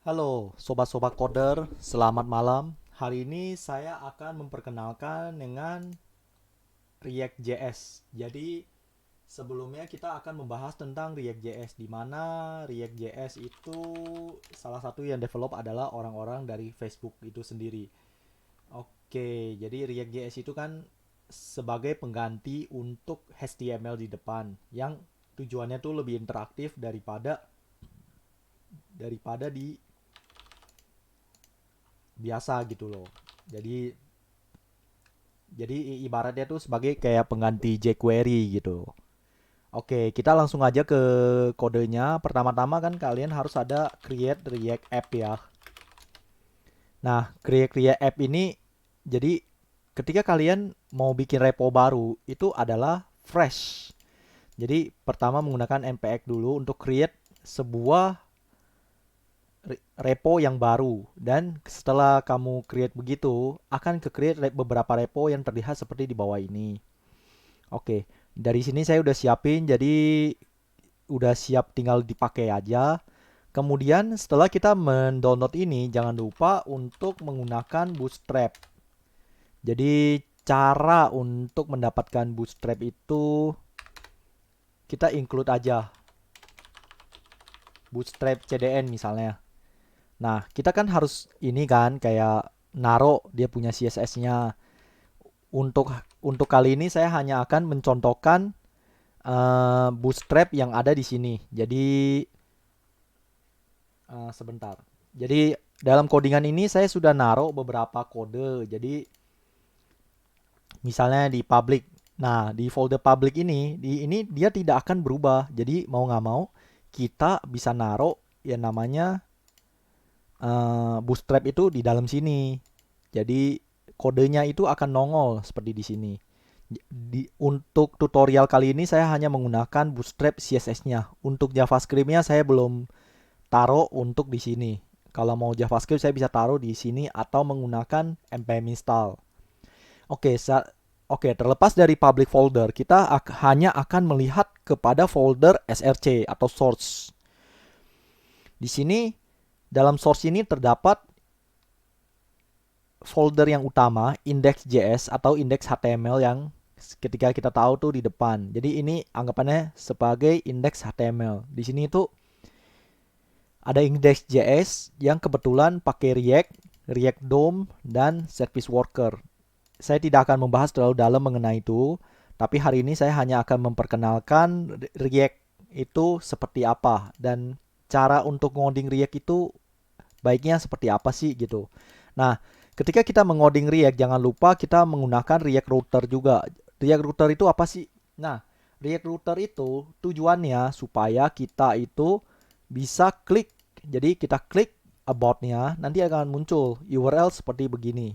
Halo sobat-sobat coder, selamat malam. Hari ini saya akan memperkenalkan dengan React.js. Jadi sebelumnya kita akan membahas tentang React.js, di mana React.js itu salah satu yang develop adalah orang-orang dari Facebook itu sendiri. Oke, jadi React.js itu kan sebagai pengganti untuk HTML di depan yang tujuannya tuh lebih interaktif daripada di biasa gitu loh. Jadi ibaratnya tuh sebagai kayak pengganti jQuery gitu. Oke, kita langsung aja ke kodenya. Pertama-tama kan kalian harus ada create React app ya. Nah, create React app ini jadi ketika kalian mau bikin repo baru itu adalah fresh. Jadi pertama menggunakan npx dulu untuk create sebuah repo yang baru, dan setelah kamu create begitu akan ke create beberapa repo yang terlihat seperti di bawah ini. Oke, dari sini saya udah siapin, jadi udah siap tinggal dipakai aja. Kemudian setelah kita mendownload ini, jangan lupa untuk menggunakan Bootstrap. Jadi cara untuk mendapatkan Bootstrap itu kita include aja Bootstrap CDN misalnya. Nah, kita kan harus ini kan kayak naro dia punya CSS-nya. Untuk kali ini saya hanya akan mencontohkan Bootstrap yang ada di sini. Jadi sebentar. Jadi dalam codingan ini saya sudah naruh beberapa kode. Jadi misalnya di public. Nah, di folder public ini dia tidak akan berubah. Jadi mau nggak mau kita bisa naruh yang namanya Bootstrap itu di dalam sini. Jadi kodenya itu akan nongol seperti di sini. Untuk tutorial kali ini saya hanya menggunakan Bootstrap CSS-nya. Untuk JavaScript-nya saya belum taruh untuk di sini. Kalau mau JavaScript saya bisa taruh di sini atau menggunakan npm install. Oke, terlepas dari public folder, kita hanya akan melihat kepada folder src atau source. Di sini dalam source ini terdapat folder yang utama index.js atau index HTML yang ketika kita tahu tuh di depan. Jadi ini anggapannya sebagai index HTML. Di sini tuh ada index.js yang kebetulan pakai React DOM, dan Service Worker. Saya tidak akan membahas terlalu dalam mengenai itu, tapi hari ini saya hanya akan memperkenalkan React itu seperti apa dan cara untuk ngoding React itu baiknya seperti apa sih gitu. Nah, ketika kita mengoding React jangan lupa kita menggunakan React Router juga. React Router itu apa sih? Nah, React Router itu tujuannya supaya kita itu bisa klik. Jadi kita klik about-nya, nanti akan muncul URL seperti begini.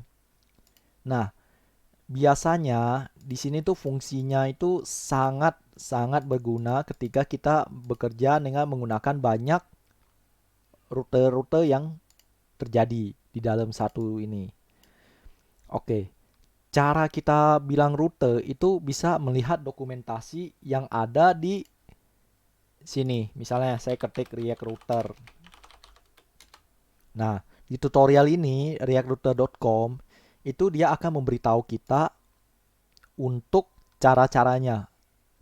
Nah, biasanya di sini tuh fungsinya itu sangat sangat berguna ketika kita bekerja dengan menggunakan banyak rute-rute yang terjadi di dalam satu ini. Oke, cara kita bilang rute itu bisa melihat dokumentasi yang ada di sini. Misalnya saya ketik React Router. Nah, di tutorial ini reactrouter.com itu dia akan memberitahu kita untuk cara-caranya.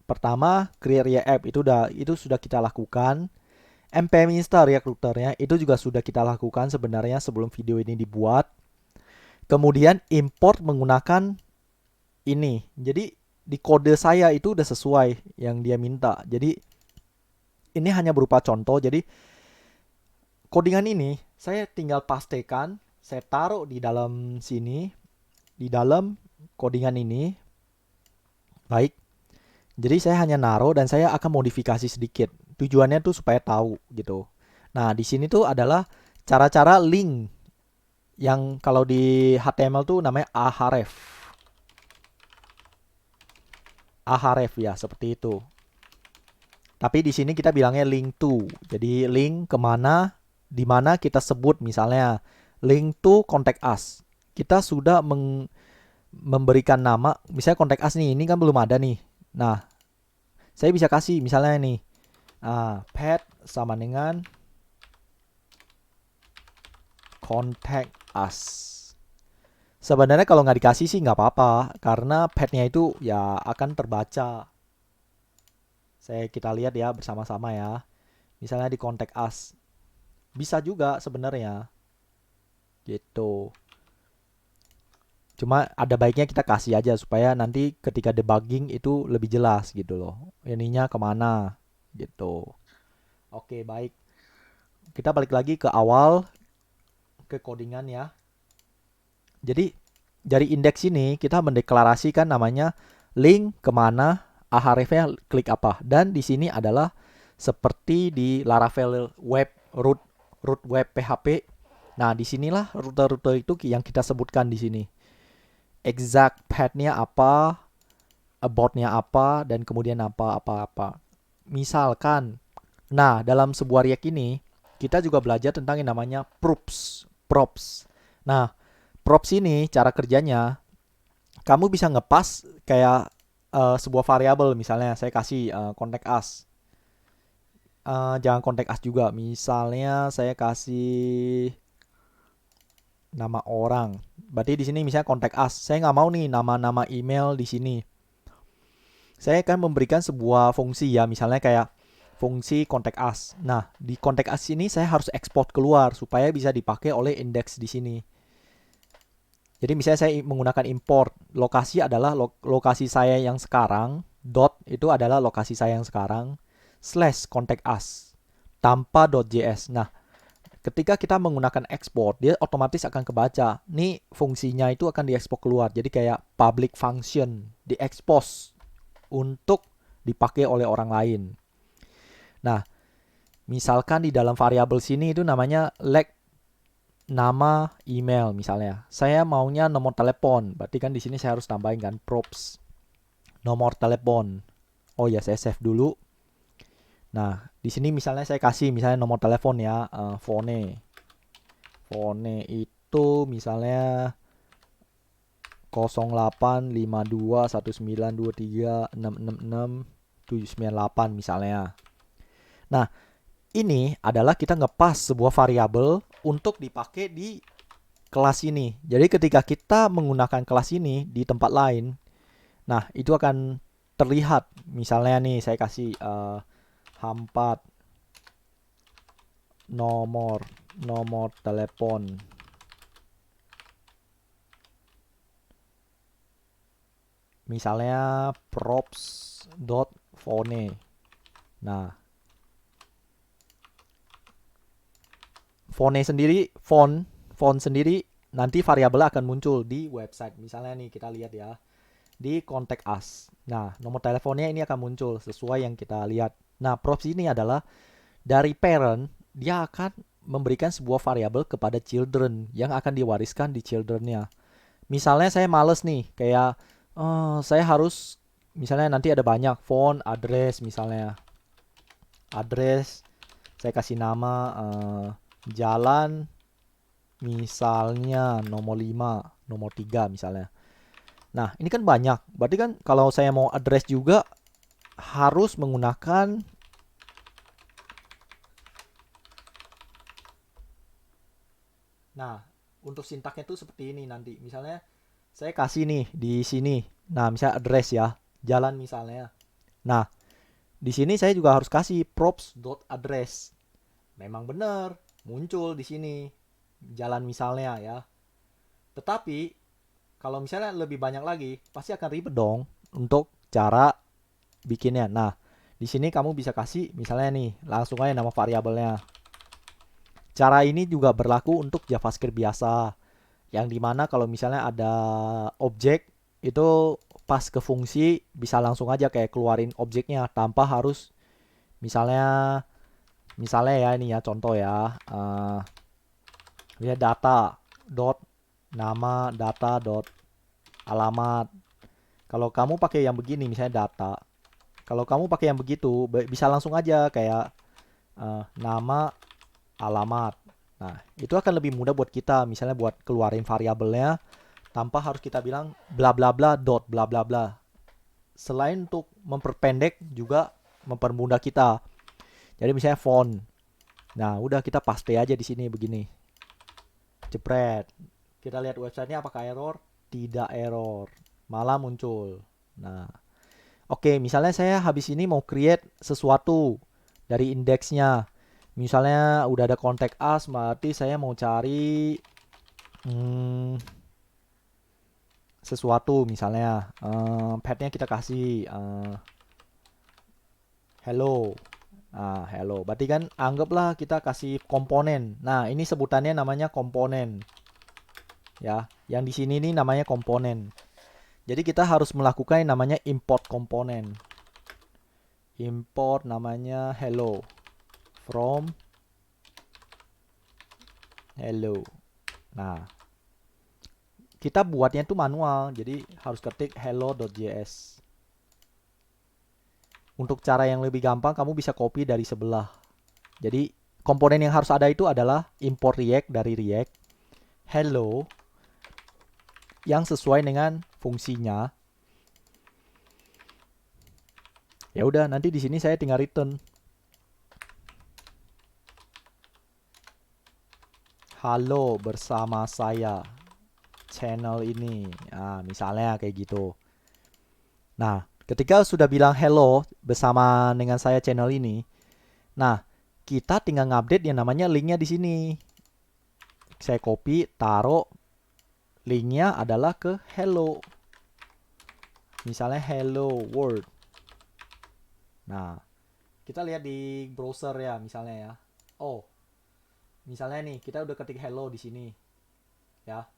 Pertama, create React app itu sudah kita lakukan. npm install React Routernya itu juga sudah kita lakukan sebenarnya sebelum video ini dibuat. Kemudian import menggunakan ini. Jadi di kode saya itu udah sesuai yang dia minta. Jadi ini hanya berupa contoh. Jadi codingan ini saya tinggal pastekan, saya taruh di dalam sini, di dalam codingan ini. Baik. Jadi saya hanya naruh dan saya akan modifikasi sedikit. Tujuannya tuh supaya tahu gitu. Nah, di sini tuh adalah cara-cara link yang kalau di HTML tuh namanya ahref. Ahref ya, seperti itu. Tapi di sini kita bilangnya link to. Jadi link kemana, di mana kita sebut misalnya link to contact us. Kita sudah memberikan nama, misalnya contact us nih, ini kan belum ada nih. Nah, saya bisa kasih misalnya nih, pet sama dengan contact us. Sebenarnya kalau nggak dikasih sih nggak apa-apa, karena path-nya itu ya akan terbaca. Kita lihat ya bersama-sama ya. Misalnya di contact us. Bisa juga sebenarnya. Gitu. Cuma ada baiknya kita kasih aja supaya nanti ketika debugging itu lebih jelas gitu loh. Ininya kemana gitu. Oke, baik. Kita balik lagi ke awal, ke codingan ya. Jadi dari indeks ini kita mendeklarasikan namanya link kemana, href-nya klik apa. Dan di sini adalah seperti di Laravel web root web PHP. Nah, disinilah rute-rute itu yang kita sebutkan di sini. Exact path-nya apa, about-nya apa, dan kemudian apa. Misalkan, nah dalam sebuah React ini, kita juga belajar tentang yang namanya props. Nah, props ini cara kerjanya, kamu bisa ngepas kayak sebuah variabel, misalnya saya kasih contact us. Jangan contact us juga, misalnya saya kasih nama orang. Berarti di sini misalnya contact us. Saya nggak mau nih nama-nama email di sini. Saya akan memberikan sebuah fungsi ya, misalnya kayak fungsi contact us. Nah, di contact us ini saya harus ekspor keluar supaya bisa dipakai oleh index di sini. Jadi misalnya saya menggunakan import, lokasi adalah lokasi saya yang sekarang, dot itu adalah lokasi saya yang sekarang, slash contact us tanpa .js. Nah, ketika kita menggunakan export, dia otomatis akan kebaca. Nih fungsinya itu akan diekspor keluar. Jadi kayak public function, diekspos untuk dipakai oleh orang lain. Nah, misalkan di dalam variabel sini itu namanya leg nama email misalnya. Saya maunya nomor telepon. Berarti kan di sini saya harus tambahin kan props nomor telepon. Oh ya, saya save dulu. Nah, di sini misalnya saya kasih misalnya nomor telepon ya, phone. Phone itu misalnya 08521923666798 misalnya. Nah, ini adalah kita ngepas sebuah variabel untuk dipakai di kelas ini. Jadi ketika kita menggunakan kelas ini di tempat lain, nah itu akan terlihat. Misalnya nih saya kasih H4 nomor telepon. Misalnya props.phone. Nah, font sendiri nanti variabel akan muncul di website. Misalnya nih kita lihat ya di contact us. Nah, nomor teleponnya ini akan muncul sesuai yang kita lihat. Nah, props ini adalah dari parent, dia akan memberikan sebuah variabel kepada children yang akan diwariskan di childrennya. Misalnya saya males nih, kayak saya harus misalnya nanti ada banyak phone, address misalnya. Address saya kasih nama jalan misalnya nomor 5, nomor 3 misalnya. Nah, ini kan banyak. Berarti kan kalau saya mau address juga harus menggunakan Nah, untuk sintaknya itu seperti ini nanti. Misalnya saya kasih nih di sini. Nah, misalnya address ya, jalan misalnya. Nah, di sini saya juga harus kasih props.address. Memang benar, muncul di sini jalan misalnya ya. Tetapi kalau misalnya lebih banyak lagi, pasti akan ribet dong untuk cara bikinnya. Nah, di sini kamu bisa kasih misalnya nih, langsung aja nama variabelnya. Cara ini juga berlaku untuk JavaScript biasa, yang dimana kalau misalnya ada objek itu pas ke fungsi bisa langsung aja kayak keluarin objeknya tanpa harus misalnya ya ini ya contoh ya data dot nama data dot alamat. Kalau kamu pakai yang begini misalnya data, kalau kamu pakai yang begitu bisa langsung aja kayak nama alamat. Nah, itu akan lebih mudah buat kita misalnya buat keluarin variabelnya tanpa harus kita bilang bla bla bla dot bla bla bla. Selain untuk memperpendek juga mempermudah kita. Jadi misalnya font. Nah, udah kita paste aja di sini begini. Jepret. Kita lihat websitenya apakah error? Tidak error. Malah muncul. Nah, oke, misalnya saya habis ini mau create sesuatu dari indeksnya. Misalnya udah ada kontak us, berarti saya mau cari sesuatu. Misalnya petnya kita kasih hello. Nah, hello. Berarti kan anggaplah kita kasih komponen. Nah, ini sebutannya namanya komponen. Ya, yang di sini nih namanya komponen. Jadi kita harus melakukan yang namanya import komponen. Import namanya hello from hello. Nah, kita buatnya itu manual, jadi harus ketik hello.js. Untuk cara yang lebih gampang, kamu bisa copy dari sebelah. Jadi komponen yang harus ada itu adalah import React dari React, hello yang sesuai dengan fungsinya. Ya udah, nanti di sini saya tinggal return halo bersama saya channel ini. Nah, misalnya kayak gitu. Nah, ketika sudah bilang hello bersama dengan saya channel ini, nah, kita tinggal ngupdate yang namanya linknya di sini. Saya copy, taruh linknya adalah ke hello. Misalnya hello world. Nah, kita lihat di browser ya misalnya ya. Oh, misalnya nih kita udah ketik hello di sini ya.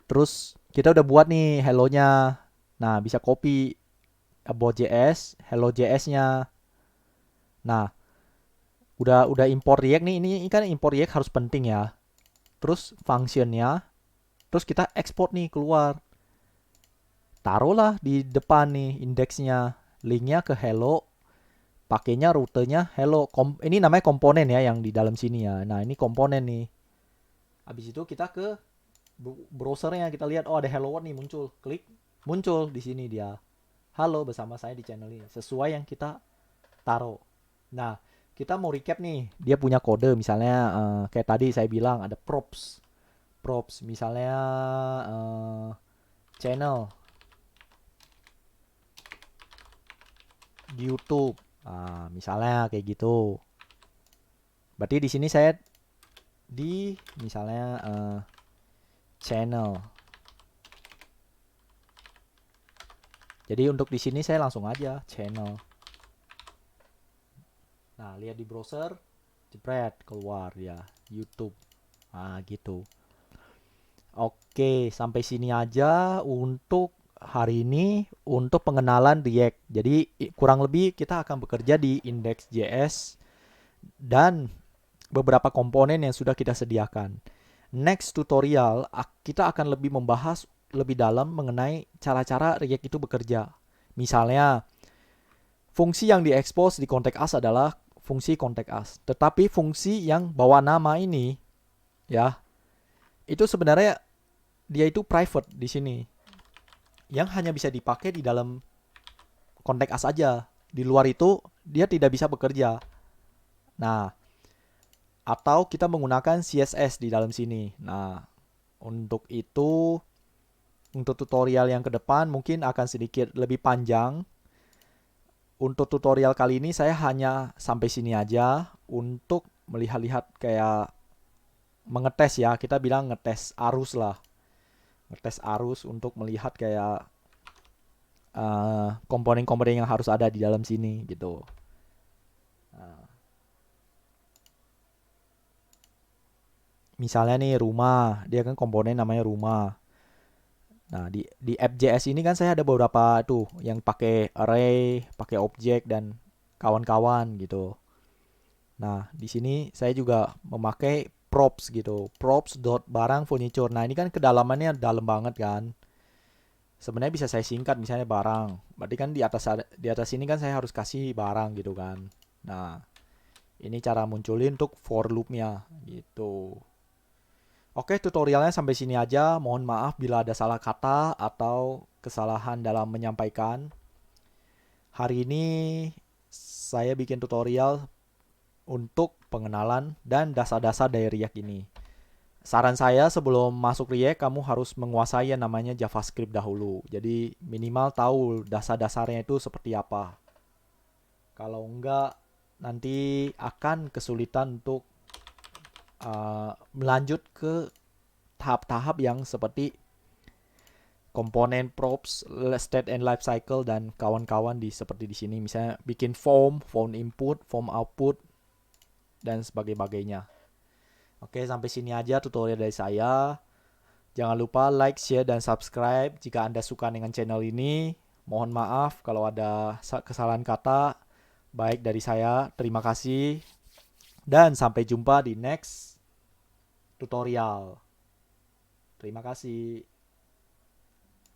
Terus kita udah buat nih hello-nya. Nah, bisa copy about.js, hello.js-nya. Nah, udah import React nih. Ini kan import React harus penting ya. Terus functionnya, terus kita export nih keluar. Taruhlah di depan nih indeksnya, linknya ke hello, pakainya rutenya hello. Ini namanya komponen ya yang di dalam sini ya. Nah, ini komponen nih. Habis itu kita ke browsernya, kita lihat oh ada hello world nih muncul. Klik, muncul di sini dia. Halo bersama saya di channel ini. Sesuai yang kita taruh. Nah, kita mau recap nih. Dia punya kode misalnya kayak tadi saya bilang ada props. Props misalnya channel di YouTube. Nah, misalnya kayak gitu. Berarti di sini saya di misalnya channel. Jadi untuk di sini saya langsung aja channel. Nah, lihat di browser, jepret keluar ya YouTube. Nah, gitu. Oke, sampai sini aja untuk hari ini untuk pengenalan React. Jadi kurang lebih kita akan bekerja di index.js dan beberapa komponen yang sudah kita sediakan. Next tutorial kita akan lebih membahas lebih dalam mengenai cara-cara React itu bekerja. Misalnya, fungsi yang diekspos di contact us adalah fungsi contact us. Tetapi fungsi yang bawa nama ini ya, itu sebenarnya dia itu private di sini. Yang hanya bisa dipakai di dalam contact us aja. Di luar itu dia tidak bisa bekerja. Nah, atau kita menggunakan CSS di dalam sini. Nah, untuk itu, untuk tutorial yang ke depan mungkin akan sedikit lebih panjang. Untuk tutorial kali ini saya hanya sampai sini aja untuk melihat-lihat kayak mengetes ya. Kita bilang ngetes arus lah. Ngetes arus untuk melihat kayak komponen-komponen yang harus ada di dalam sini gitu. Nah, misalnya nih rumah, dia kan komponen namanya rumah. Nah, di app.js ini kan saya ada beberapa tuh yang pakai array, pakai objek dan kawan-kawan gitu. Nah, di sini saya juga memakai props gitu. Props dot barang furniture. Nah, ini kan kedalamannya dalam banget kan. Sebenarnya bisa saya singkat misalnya barang. Berarti kan di atas ini kan saya harus kasih barang gitu kan. Nah, ini cara munculin untuk for loop-nya gitu. Oke, tutorialnya sampai sini aja. Mohon maaf bila ada salah kata atau kesalahan dalam menyampaikan. Hari ini saya bikin tutorial untuk pengenalan dan dasar-dasar dari React ini. Saran saya sebelum masuk React kamu harus menguasai yang namanya JavaScript dahulu. Jadi minimal tahu dasar-dasarnya itu seperti apa. Kalau enggak nanti akan kesulitan untuk melanjut ke tahap-tahap yang seperti komponen props, state and life cycle dan kawan-kawan seperti di sini misalnya bikin form input, form output dan sebagainya. Oke, sampai sini aja tutorial dari saya. Jangan lupa like, share, dan subscribe jika Anda suka dengan channel ini. Mohon maaf kalau ada kesalahan kata. Baik dari saya, terima kasih. Dan sampai jumpa di next tutorial. Terima kasih.